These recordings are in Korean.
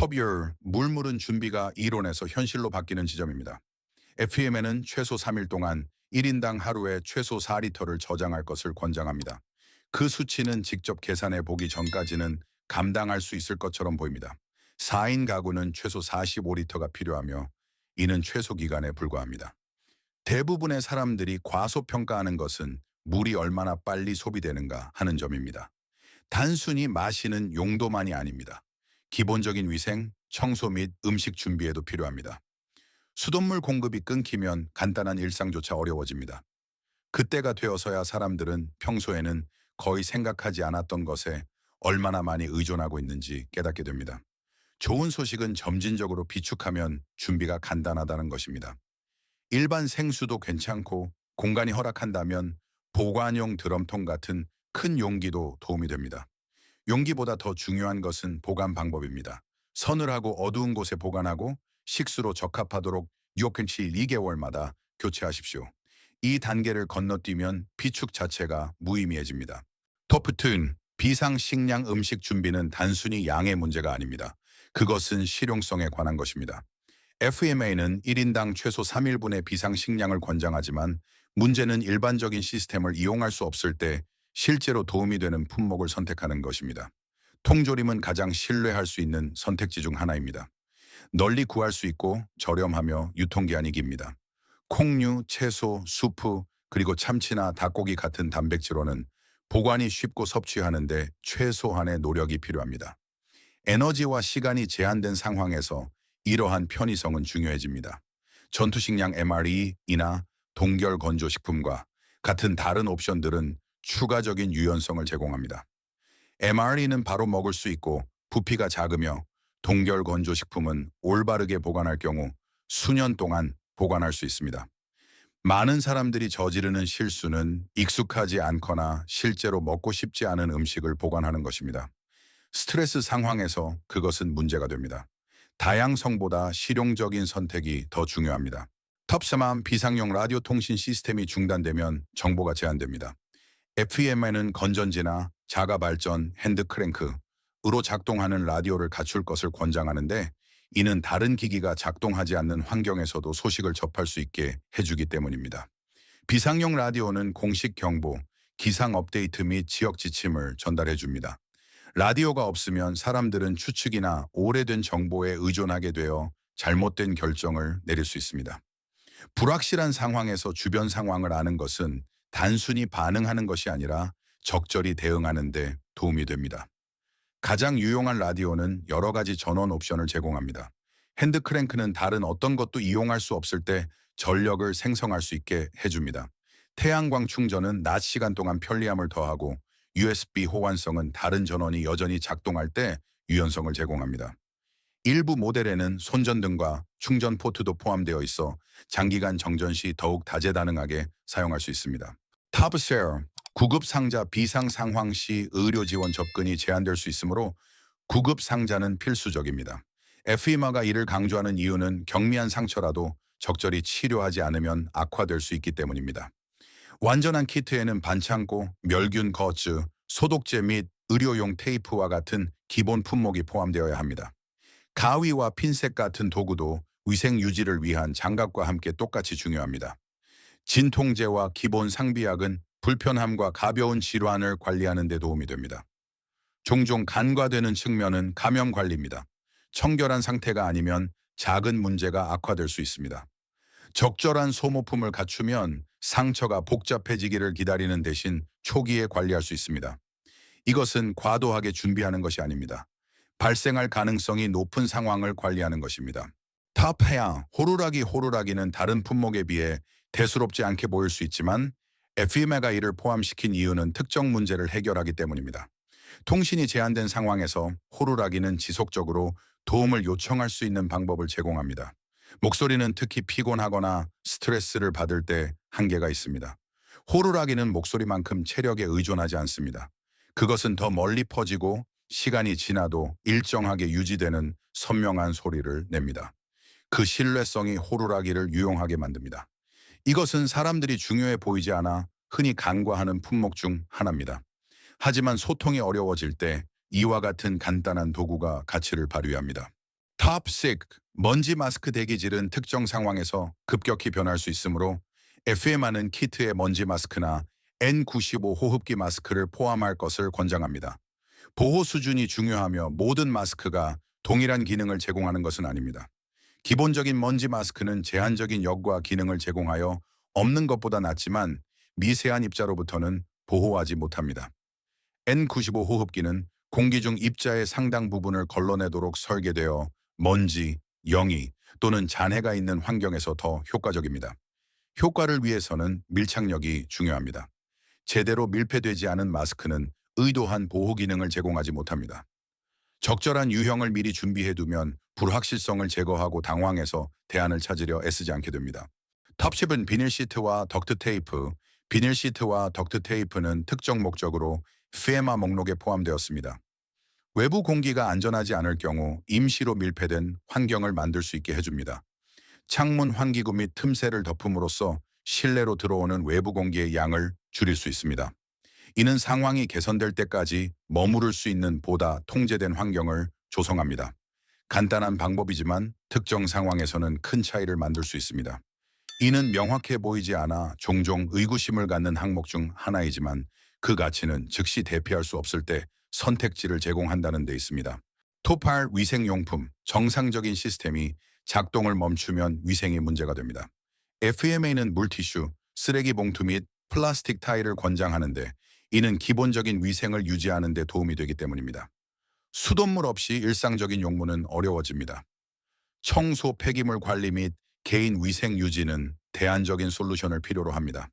터비얼, 물무른 준비가 이론에서 현실로 바뀌는 지점입니다. FEM에는 최소 3일 동안 1인당 하루에 최소 4리터를 저장할 것을 권장합니다. 그 수치는 직접 계산해 보기 전까지는 감당할 수 있을 것처럼 보입니다. 4인 가구는 최소 45리터가 필요하며 이는 최소 기간에 불과합니다. 대부분의 사람들이 과소평가하는 것은 물이 얼마나 빨리 소비되는가 하는 점입니다. 단순히 마시는 용도만이 아닙니다. 기본적인 위생, 청소 및 음식 준비에도 필요합니다. 수돗물 공급이 끊기면 간단한 일상조차 어려워집니다. 그때가 되어서야 사람들은 평소에는 거의 생각하지 않았던 것에 얼마나 많이 의존하고 있는지 깨닫게 됩니다. 좋은 소식은 점진적으로 비축하면 준비가 간단하다는 것입니다. 일반 생수도 괜찮고 공간이 허락한다면 보관용 드럼통 같은 큰 용기도 도움이 됩니다. 용기보다 더 중요한 것은 보관 방법입니다. 서늘하고 어두운 곳에 보관하고 식수로 적합하도록 6개치 2개월마다 교체하십시오. 이 단계를 건너뛰면 비축 자체가 무의미해집니다. 토프툰, 비상식량 음식 준비는 단순히 양의 문제가 아닙니다. 그것은 실용성에 관한 것입니다. FEMA는 1인당 최소 3일분의 비상식량을 권장하지만 문제는 일반적인 시스템을 이용할 수 없을 때 실제로 도움이 되는 품목을 선택하는 것입니다. 통조림은 가장 신뢰할 수 있는 선택지 중 하나입니다. 널리 구할 수 있고 저렴하며 유통기한이 깁니다. 콩류, 채소, 수프, 그리고 참치나 닭고기 같은 단백질원은 보관이 쉽고 섭취하는데 최소한의 노력이 필요합니다. 에너지와 시간이 제한된 상황에서 이러한 편의성은 중요해집니다. 전투식량 MRE이나 동결 건조식품과 같은 다른 옵션들은 추가적인 유연성을 제공합니다. MRE는 바로 먹을 수 있고 부피가 작으며 동결 건조식품은 올바르게 보관할 경우 수년 동안 보관할 수 있습니다. 많은 사람들이 저지르는 실수는 익숙하지 않거나 실제로 먹고 싶지 않은 음식을 보관하는 것입니다. 스트레스 상황에서 그것은 문제가 됩니다. 다양성보다 실용적인 선택이 더 중요합니다. 텁섬한 비상용 라디오 통신 시스템이 중단되면 정보가 제한됩니다. FEM에는 건전지나 자가 발전, 핸드 크랭크로 작동하는 라디오를 갖출 것을 권장하는데 이는 다른 기기가 작동하지 않는 환경에서도 소식을 접할 수 있게 해주기 때문입니다. 비상용 라디오는 공식 경보, 기상 업데이트 및 지역 지침을 전달해 줍니다. 라디오가 없으면 사람들은 추측이나 오래된 정보에 의존하게 되어 잘못된 결정을 내릴 수 있습니다. 불확실한 상황에서 주변 상황을 아는 것은 단순히 반응하는 것이 아니라 적절히 대응하는 데 도움이 됩니다. 가장 유용한 라디오는 여러 가지 전원 옵션을 제공합니다. 핸드 크랭크는 다른 어떤 것도 이용할 수 없을 때 전력을 생성할 수 있게 해줍니다. 태양광 충전은 낮 시간 동안 편리함을 더하고 USB 호환성은 다른 전원이 여전히 작동할 때 유연성을 제공합니다. 일부 모델에는 손전등과 충전 포트도 포함되어 있어 장기간 정전 시 더욱 다재다능하게 사용할 수 있습니다. 탑쉐어, 구급 상자 비상 상황 시 의료 지원 접근이 제한될 수 있으므로 구급 상자는 필수적입니다. FEMA가 이를 강조하는 이유는 경미한 상처라도 적절히 치료하지 않으면 악화될 수 있기 때문입니다. 완전한 키트에는 반창고, 멸균 거즈, 소독제 및 의료용 테이프와 같은 기본 품목이 포함되어야 합니다. 가위와 핀셋 같은 도구도 위생 유지를 위한 장갑과 함께 똑같이 중요합니다. 진통제와 기본 상비약은 불편함과 가벼운 질환을 관리하는 데 도움이 됩니다. 종종 간과되는 측면은 감염 관리입니다. 청결한 상태가 아니면 작은 문제가 악화될 수 있습니다. 적절한 소모품을 갖추면 상처가 복잡해지기를 기다리는 대신 초기에 관리할 수 있습니다. 이것은 과도하게 준비하는 것이 아닙니다. 발생할 가능성이 높은 상황을 관리하는 것입니다. 탑해야 호루라기는 다른 품목에 비해 대수롭지 않게 보일 수 있지만 FEMA가 이를 포함시킨 이유는 특정 문제를 해결하기 때문입니다. 통신이 제한된 상황에서 호루라기는 지속적으로 도움을 요청할 수 있는 방법을 제공합니다. 목소리는 특히 피곤하거나 스트레스를 받을 때 한계가 있습니다. 호루라기는 목소리만큼 체력에 의존하지 않습니다. 그것은 더 멀리 퍼지고 시간이 지나도 일정하게 유지되는 선명한 소리를 냅니다. 그 신뢰성이 호루라기를 유용하게 만듭니다. 이것은 사람들이 중요해 보이지 않아 흔히 간과하는 품목 중 하나입니다. 하지만 소통이 어려워질 때 이와 같은 간단한 도구가 가치를 발휘합니다. 탑 6. 먼지 마스크 대기질은 특정 상황에서 급격히 변할 수 있으므로 FMR은 키트에 먼지 마스크나 N95 호흡기 마스크를 포함할 것을 권장합니다. 보호 수준이 중요하며 모든 마스크가 동일한 기능을 제공하는 것은 아닙니다. 기본적인 먼지 마스크는 제한적인 역과 기능을 제공하여 없는 것보다 낫지만 미세한 입자로부터는 보호하지 못합니다. N95 호흡기는 공기 중 입자의 상당 부분을 걸러내도록 설계되어 먼지, 영이 또는 잔해가 있는 환경에서 더 효과적입니다. 효과를 위해서는 밀착력이 중요합니다. 제대로 밀폐되지 않은 마스크는 의도한 보호 기능을 제공하지 못합니다. 적절한 유형을 미리 준비해두면 불확실성을 제거하고 당황해서 대안을 찾으려 애쓰지 않게 됩니다. 탑10은 비닐 시트와 덕트 테이프. 비닐 시트와 덕트 테이프는 특정 목적으로 FEMA 목록에 포함되었습니다. 외부 공기가 안전하지 않을 경우 임시로 밀폐된 환경을 만들 수 있게 해줍니다. 창문 환기구 및 틈새를 덮음으로써 실내로 들어오는 외부 공기의 양을 줄일 수 있습니다. 이는 상황이 개선될 때까지 머무를 수 있는 보다 통제된 환경을 조성합니다. 간단한 방법이지만 특정 상황에서는 큰 차이를 만들 수 있습니다. 이는 명확해 보이지 않아 종종 의구심을 갖는 항목 중 하나이지만 그 가치는 즉시 대피할 수 없을 때 선택지를 제공한다는 데 있습니다. 톱8 위생용품. 정상적인 시스템이 작동을 멈추면 위생이 문제가 됩니다. FEMA는 물티슈, 쓰레기 봉투 및 플라스틱 타일을 권장하는데 이는 기본적인 위생을 유지하는 데 도움이 되기 때문입니다. 수돗물 없이 일상적인 용무는 어려워집니다. 청소 폐기물 관리 및 개인 위생 유지는 대안적인 솔루션을 필요로 합니다.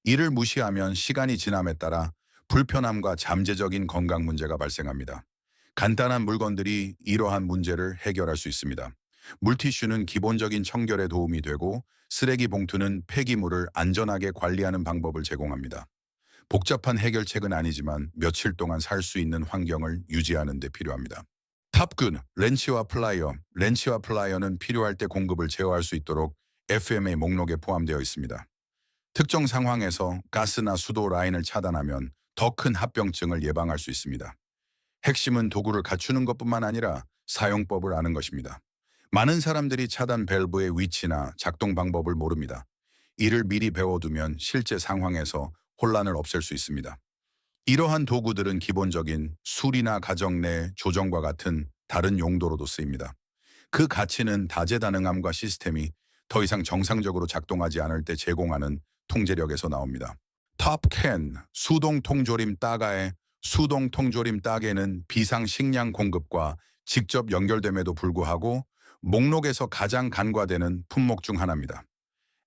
이를 무시하면 시간이 지남에 따라 불편함과 잠재적인 건강 문제가 발생합니다. 간단한 물건들이 이러한 문제를 해결할 수 있습니다. 물티슈는 기본적인 청결에 도움이 되고 쓰레기 봉투는 폐기물을 안전하게 관리하는 방법을 제공합니다. 복잡한 해결책은 아니지만 며칠 동안 살 수 있는 환경을 유지하는 데 필요합니다. 탑군, 렌치와 플라이어. 렌치와 플라이어는 필요할 때 공급을 제어할 수 있도록 FMA 목록에 포함되어 있습니다. 특정 상황에서 가스나 수도 라인을 차단하면 더 큰 합병증을 예방할 수 있습니다. 핵심은 도구를 갖추는 것뿐만 아니라 사용법을 아는 것입니다. 많은 사람들이 차단 밸브의 위치나 작동 방법을 모릅니다. 이를 미리 배워두면 실제 상황에서 혼란을 없앨 수 있습니다. 이러한 도구들은 기본적인 술이나 가정 내 조정과 같은 다른 용도로도 쓰입니다. 그 가치는 다재다능함과 시스템이 더 이상 정상적으로 작동하지 않을 때 제공하는 통제력에서 나옵니다. 탑 10. 수동 통조림 따가에. 수동 통조림 따개는 비상 식량 공급과 직접 연결됨에도 불구하고 목록에서 가장 간과되는 품목 중 하나입니다.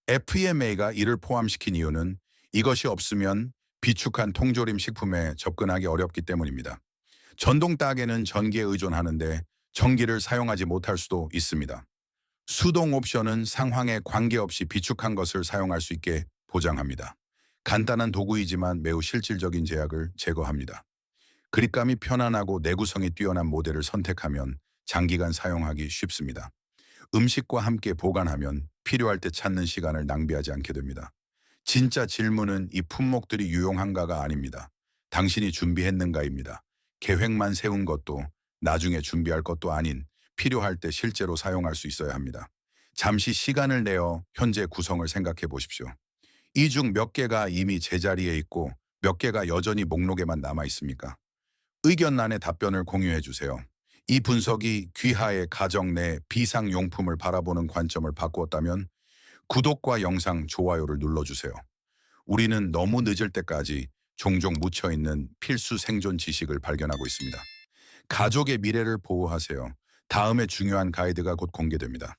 FEMA가 이를 포함시킨 이유는 이것이 없으면 비축한 통조림 식품에 접근하기 어렵기 때문입니다. 전동 따개는 전기에 의존하는데 전기를 사용하지 못할 수도 있습니다. 수동 옵션은 상황에 관계없이 비축한 것을 사용할 수 있게 보장합니다. 간단한 도구이지만 매우 실질적인 제약을 제거합니다. 그립감이 편안하고 내구성이 뛰어난 모델을 선택하면 장기간 사용하기 쉽습니다. 음식과 함께 보관하면 필요할 때 찾는 시간을 낭비하지 않게 됩니다. 진짜 질문은 이 품목들이 유용한가가 아닙니다. 당신이 준비했는가입니다. 계획만 세운 것도 나중에 준비할 것도 아닌 필요할 때 실제로 사용할 수 있어야 합니다. 잠시 시간을 내어 현재 구성을 생각해 보십시오. 이 중 몇 개가 이미 제자리에 있고 몇 개가 여전히 목록에만 남아 있습니까? 의견란에 답변을 공유해 주세요. 이 분석이 귀하의 가정 내 비상용품을 바라보는 관점을 바꾸었다면 구독과 영상 좋아요를 눌러주세요. 우리는 너무 늦을 때까지 종종 묻혀있는 필수 생존 지식을 발견하고 있습니다. 가족의 미래를 보호하세요. 다음에 중요한 가이드가 곧 공개됩니다.